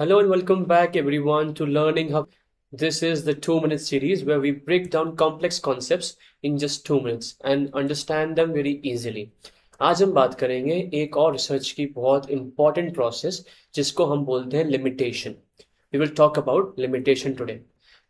Hello and welcome back everyone to Learning Hub. This is the 2 minute series where we break down complex concepts in just 2 minutes and understand them very easily. आज हम बात करेंगे एक और research की बहुत important process जिसको हम बोलते हैं limitation. We will talk about limitation today.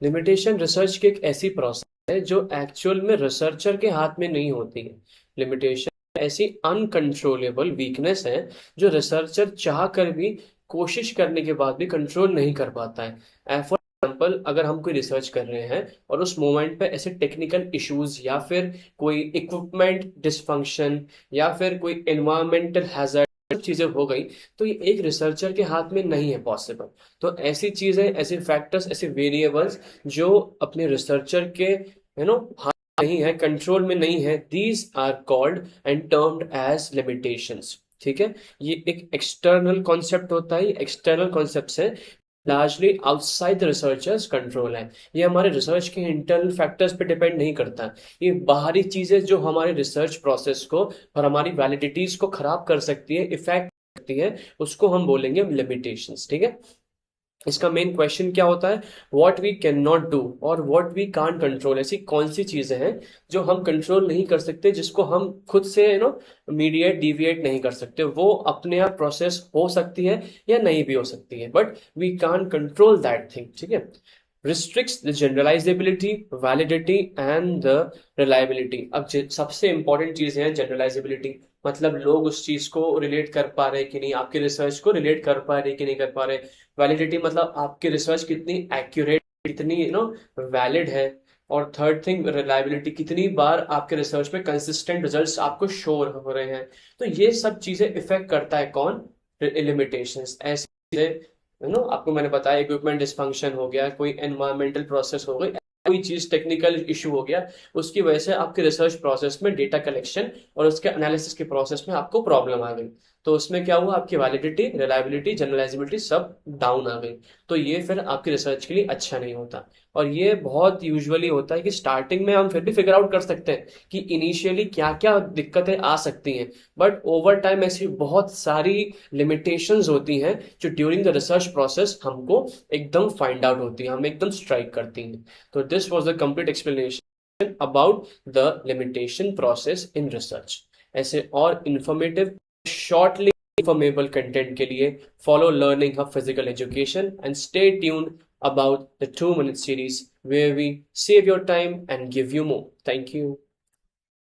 Limitation research की एक ऐसी प्रोसेस है जो एक्चुअल में रिसर्चर के हाथ में नहीं होती है. लिमिटेशन ऐसी अनकंट्रोलेबल वीकनेस है जो रिसर्चर चाह कर भी कोशिश करने के बाद भी कंट्रोल नहीं कर पाता है. फॉर एग्जाम्पल, अगर हम कोई रिसर्च कर रहे हैं और उस मोमेंट पे ऐसे टेक्निकल इश्यूज या फिर कोई इक्विपमेंट डिसफंक्शन या फिर कोई एनवायरमेंटल हैजर्ड चीजें हो गई, तो ये एक रिसर्चर के हाथ में नहीं है पॉसिबल. तो ऐसी चीजें, ऐसे फैक्टर्स, ऐसे वेरिएबल्स जो अपने रिसर्चर के हाथ नहीं है, कंट्रोल में नहीं है, these are called and termed as limitations. ठीक है, ये एक एक्सटर्नल कॉन्सेप्ट होता है. एक्सटर्नल कॉन्सेप्ट है, largely outside the researchers control है. ये हमारे रिसर्च के इंटरनल फैक्टर्स पे डिपेंड नहीं करता. ये बाहरी चीजें जो हमारे रिसर्च प्रोसेस को और हमारी वैलिडिटीज को खराब कर सकती है, इफेक्ट करती है, उसको हम बोलेंगे लिमिटेशंस. ठीक है, इसका मेन क्वेश्चन क्या होता है, what we can not do और व्हाट वी कांट कंट्रोल. ऐसी कौन सी चीजें हैं जो हम कंट्रोल नहीं कर सकते, जिसको हम खुद से मीडिएट डिविएट नहीं कर सकते. वो अपने आप प्रोसेस हो सकती है या नहीं भी हो सकती है, but we can't control that thing. ठीक है, restricts the generalizability, validity and the reliability. अब सबसे इंपॉर्टेंट चीज है जनरलाइजेबिलिटी. मतलब लोग उस चीज को रिलेट कर पा रहे कि नहीं, आपके रिसर्च को रिलेट कर पा रहे कि नहीं कर पा रहे. वैलिडिटी मतलब आपकी रिसर्च कितनी एक्यूरेट, कितनी वैलिड है. और थर्ड थिंग, रिलायबिलिटी, कितनी बार आपके रिसर्च में कंसिस्टेंट रिजल्ट्स आपको शो हो रहे हैं. तो ये सब चीजें इफेक्ट करता है कौन, लिमिटेशंस. ऐसी चीजें आपको मैंने बताया, इक्विपमेंट डिसफंक्शन हो गया, कोई एनवायरमेंटल प्रोसेस हो गई, कोई चीज टेक्निकल इशू हो गया, उसकी वजह से आपके रिसर्च प्रोसेस में डेटा कलेक्शन और उसके एनालिसिस के प्रोसेस में आपको प्रॉब्लम आ गई. तो उसमें क्या हुआ, आपकी वैलिडिटी, रिलायबिलिटी, जनरलाइजेबिलिटी सब डाउन आ गई. तो ये फिर आपकी रिसर्च के लिए अच्छा नहीं होता. और ये बहुत यूजुअली होता है कि स्टार्टिंग में हम फिर भी फिगर आउट कर सकते हैं कि इनिशियली क्या क्या दिक्कतें आ सकती हैं, बट ओवर टाइम ऐसी बहुत सारी लिमिटेशंस होती हैं जो ड्यूरिंग द रिसर्च प्रोसेस हमको एकदम फाइंड आउट होती है, हमें एकदम स्ट्राइक करती हैं. तो this was the complete explanation about the limitation process in research. ऐसे और इंफॉर्मेटिव, शॉर्टली इंफॉर्मेबल कंटेंट के लिए follow learning hub physical education and stay tuned about the 2 minute series where we save your time and give you more. Thank you.